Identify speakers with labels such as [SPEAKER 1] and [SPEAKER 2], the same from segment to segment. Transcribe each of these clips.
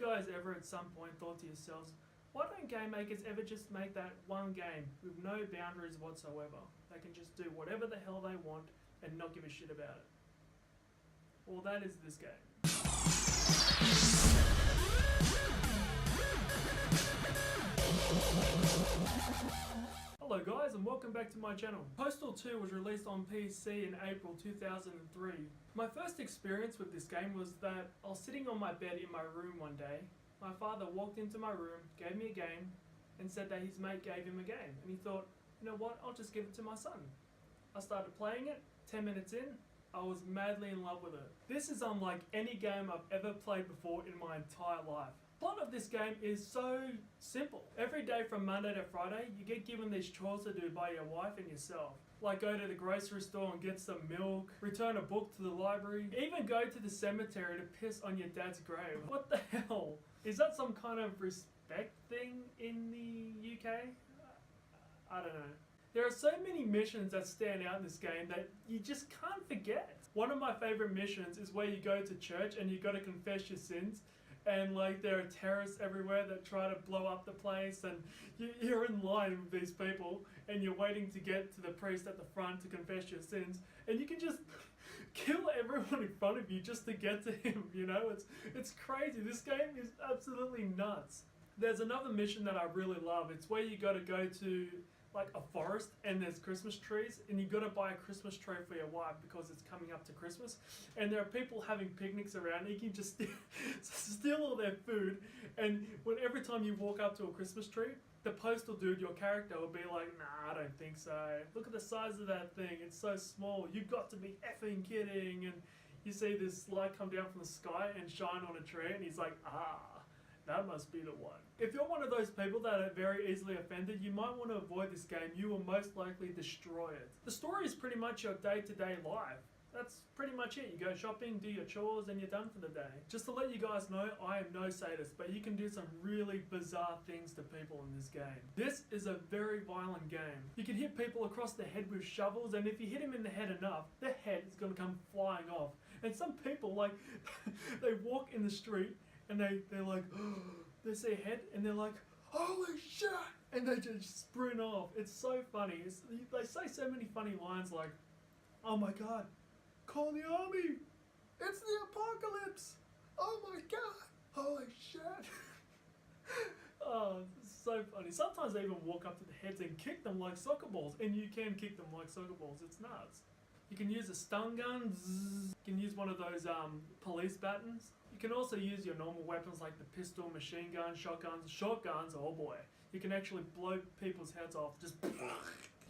[SPEAKER 1] guys ever at some point thought to yourselves, why don't game makers ever just make that one game with no boundaries whatsoever? They can just do whatever the hell they want and not give a shit about it. Well, that is this game. Hello guys and welcome back to my channel. Postal 2 was released on PC in April 2003. My first experience with this game was that I was sitting on my bed in my room one day. My father walked into my room, gave me a game, and said that his mate gave him a game. And he thought, you know what, I'll just give it to my son. I started playing it, 10 minutes in, I was madly in love with it. This is unlike any game I've ever played before in my entire life. The plot of this game is so simple. Every day from Monday to Friday, you get given these chores to do by your wife and yourself. Like go to the grocery store and get some milk, return a book to the library, even go to the cemetery to piss on your dad's grave. What the hell? Is that some kind of respect thing in the UK? I don't know. There are so many missions that stand out in this game that you just can't forget. One of my favourite missions is where you go to church and you got to confess your sins. And like there are terrorists everywhere that try to blow up the place, and you're in line with these people and you're waiting to get to the priest at the front to confess your sins, and you can just kill everyone in front of you just to get to him, you know? It's crazy. This game is absolutely nuts. There's another mission that I really love. It's where you got to go to like a forest and there's Christmas trees and you got to buy a Christmas tree for your wife because it's coming up to Christmas, and there are people having picnics around and you can just steal all their food, and every time you walk up to a Christmas tree, the postal dude, your character, will be like, nah, I don't think so. Look at the size of that thing, it's so small, you've got to be effing kidding. And you see this light come down from the sky and shine on a tree and he's like, ah, that must be the one. If you're one of those people that are very easily offended, you might want to avoid this game. You will most likely destroy it. The story is pretty much your day-to-day life. That's pretty much it. You go shopping, do your chores, and you're done for the day. Just to let you guys know, I am no sadist, but you can do some really bizarre things to people in this game. This is a very violent game. You can hit people across the head with shovels, and if you hit them in the head enough, their head is going to come flying off. And some people, like, they walk in the street, and they're like, they see a head and they're like, holy shit! And they just sprint off. It's so funny. They say so many funny lines like, oh my god, call the army! It's the apocalypse! Oh my god! Holy shit! Oh, it's so funny. Sometimes they even walk up to the heads and kick them like soccer balls. And you can kick them like soccer balls. It's nuts. You can use a stun gun, zzz. You can use one of those police batons. You can also use your normal weapons like the pistol, machine gun, shotguns. Shotguns, oh boy. You can actually blow people's heads off. You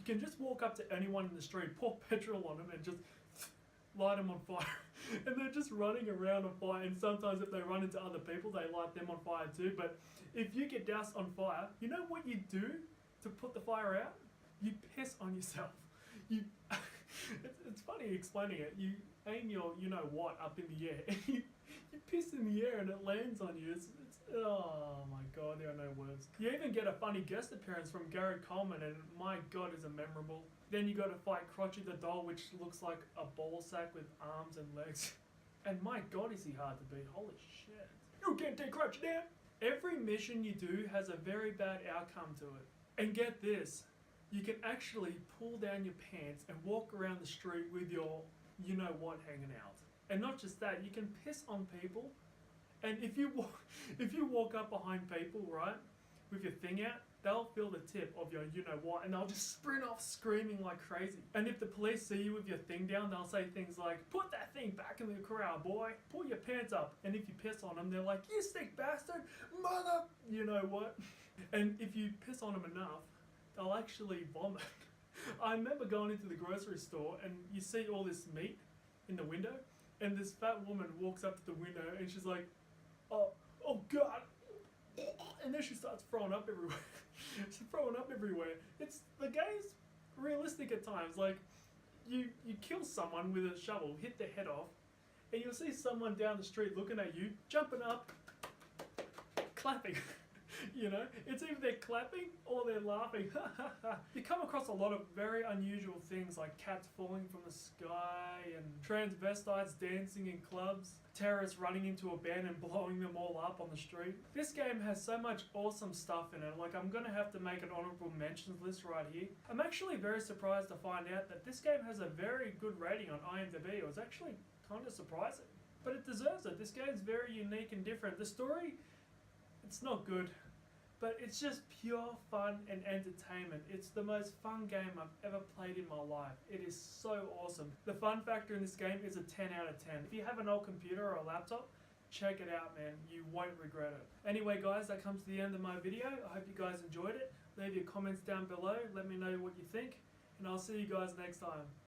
[SPEAKER 1] can just walk up to anyone in the street, pour petrol on them and just light them on fire. And they're just running around on fire, and sometimes if they run into other people, they light them on fire too. But if you get doused on fire, you know what you do to put the fire out? You piss on yourself. It's funny explaining it. You aim your you-know-what up in the air and you piss in the air and it lands on you. Oh my god, there are no words. You even get a funny guest appearance from Gary Coleman, and my god, is it memorable. Then you got to fight Crotchy the doll, which looks like a ball sack with arms and legs. And my god, is he hard to beat. Holy shit. You can't take Crotchy down! Every mission you do has a very bad outcome to it. And get this. You can actually pull down your pants and walk around the street with your you-know-what hanging out. And not just that, you can piss on people. And if you walk up behind people, right, with your thing out, they'll feel the tip of your you-know-what and they'll just sprint off screaming like crazy. And if the police see you with your thing down, they'll say things like, put that thing back in the corral, boy. Pull your pants up. And if you piss on them, they're like, you sick bastard, mother, you-know-what. And if you piss on them enough, they'll actually vomit. I remember going into the grocery store and you see all this meat in the window, and this fat woman walks up to the window and she's like, oh god, and then she starts throwing up everywhere. She's throwing up everywhere. The game's realistic at times. Like you kill someone with a shovel, hit their head off, and you'll see someone down the street looking at you, jumping up, clapping. You know, it's either they're clapping or they're laughing. You come across a lot of very unusual things like cats falling from the sky and transvestites dancing in clubs, terrorists running into a band and blowing them all up on the street. This game has so much awesome stuff in it, like I'm gonna have to make an honorable mentions list right here. I'm actually very surprised to find out that this game has a very good rating on IMDb. It was actually kind of surprising. But it deserves it. This game's very unique and different. The story, it's not good, but it's just pure fun and entertainment. It's the most fun game I've ever played in my life. It is so awesome. The fun factor in this game is a 10 out of 10. If you have an old computer or a laptop, check it out, man. You won't regret it. Anyway, guys, that comes to the end of my video. I hope you guys enjoyed it. Leave your comments down below. Let me know what you think, and I'll see you guys next time.